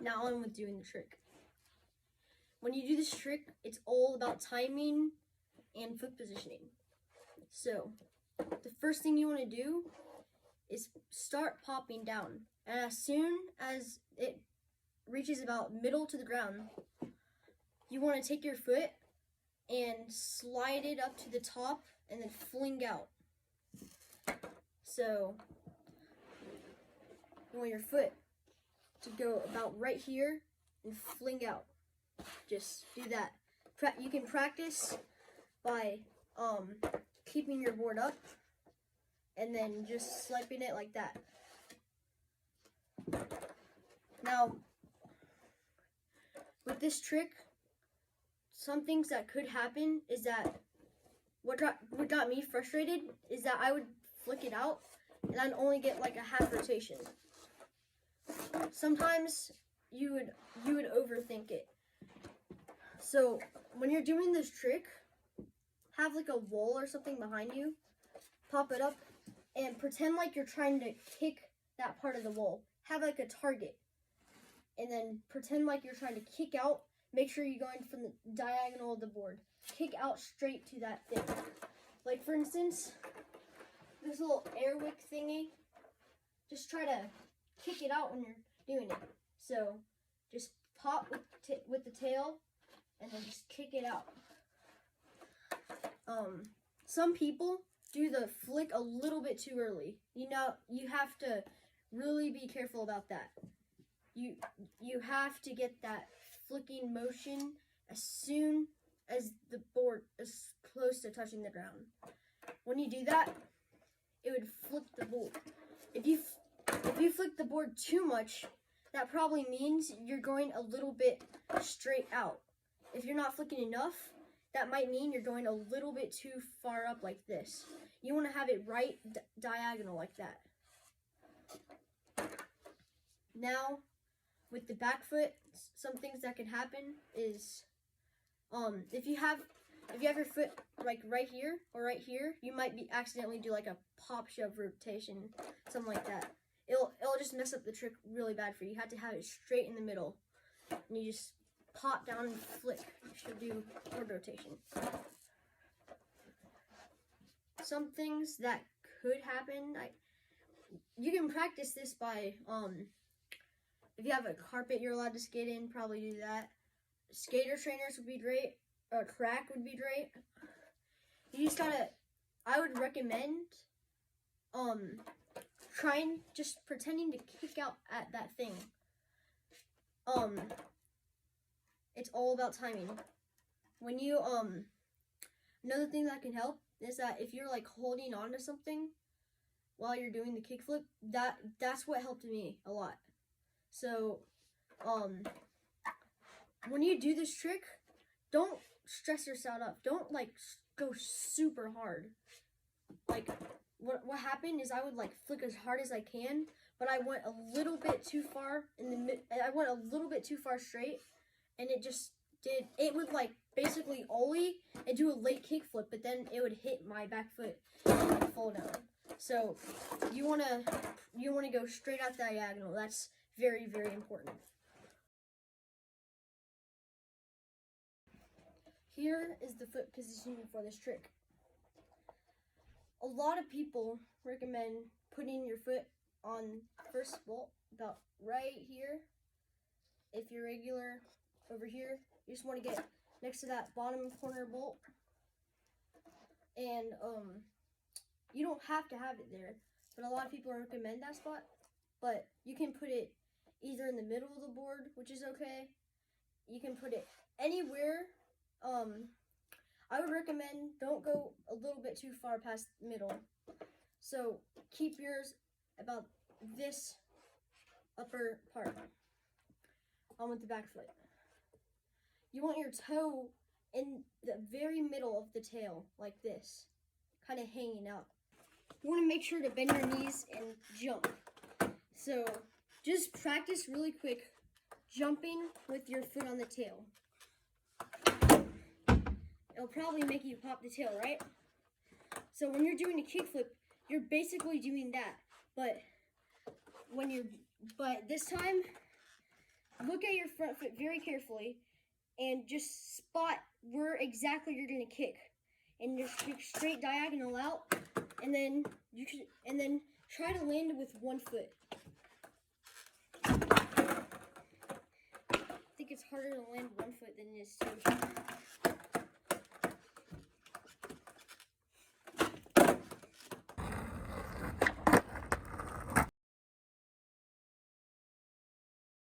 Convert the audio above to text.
Now on with doing the trick. When you do this trick, it's all about timing and foot positioning. So the first thing you want to do is start popping down. And as soon as it reaches about middle to the ground, you want to take your foot and slide it up to the top and then fling out. So you want your foot to go about right here and fling out. Just do that. You can practice by keeping your board up and then just swiping it like that. Now, with this trick, some things that could happen is that what got me frustrated is that I would flick it out and I'd only get like a half rotation. Sometimes you would overthink it. So when you're doing this trick, have like a wall or something behind you, pop it up, and pretend like you're trying to kick that part of the wall. Have like a target, and then pretend like you're trying to kick out. Make sure you're going from the diagonal of the board. Kick out straight to that thing. Like for instance, this little air wick thingy, just try to kick it out when you're doing it. So just pop with the tail, and then just kick it out. Some people do the flick a little bit too early. You know, you have to really be careful about that. You have to get that flicking motion as soon as the board is close to touching the ground. When you do that, it would flick the board. If you flick the board too much, that probably means you're going a little bit straight out. If you're not flicking enough, that might mean you're going a little bit too far up like this. You want to have it right diagonal like that. Now, with the back foot, some things that can happen is, if you have your foot like right here or right here, you might be accidentally do like a pop shove rotation, something like that. It'll just mess up the trick really bad for you. You have to have it straight in the middle, and you just pop down and flick. You should do board rotation. Some things that could happen, you can practice this by, if you have a carpet you're allowed to skate in, probably do that. Skater trainers would be great. A crack would be great. You just gotta, I would recommend, just pretending to kick out at that thing. It's all about timing. When you, another thing that can help is that if you're like holding on to something while you're doing the kickflip, that's what helped me a lot. So, when you do this trick, don't stress yourself up. Don't like go super hard. Like what happened is I would like flick as hard as I can, but I went a little bit too far I went a little bit too far straight, and it would like basically ollie and do a late kickflip, but then it would hit my back foot and like fall down. So you wanna go straight out diagonal. That's very, very important. Here is the foot positioning for this trick. A lot of people recommend putting your foot on first bolt about right here. If you're regular over here, you just want to get next to that bottom corner bolt. And you don't have to have it there, but a lot of people recommend that spot. But you can put it either in the middle of the board, which is okay. You can put it anywhere. I would recommend don't go a little bit too far past the middle. So keep yours about this upper part on with the back foot. You want your toe in the very middle of the tail, like this, kind of hanging out. You want to make sure to bend your knees and jump. So just practice really quick jumping with your foot on the tail. It'll probably make you pop the tail, right? So when you're doing a kickflip, you're basically doing that. But this time, look at your front foot very carefully and just spot where exactly you're gonna kick. And just kick straight diagonal out, and then try to land it with one foot. I think it's harder to land one foot than it is two.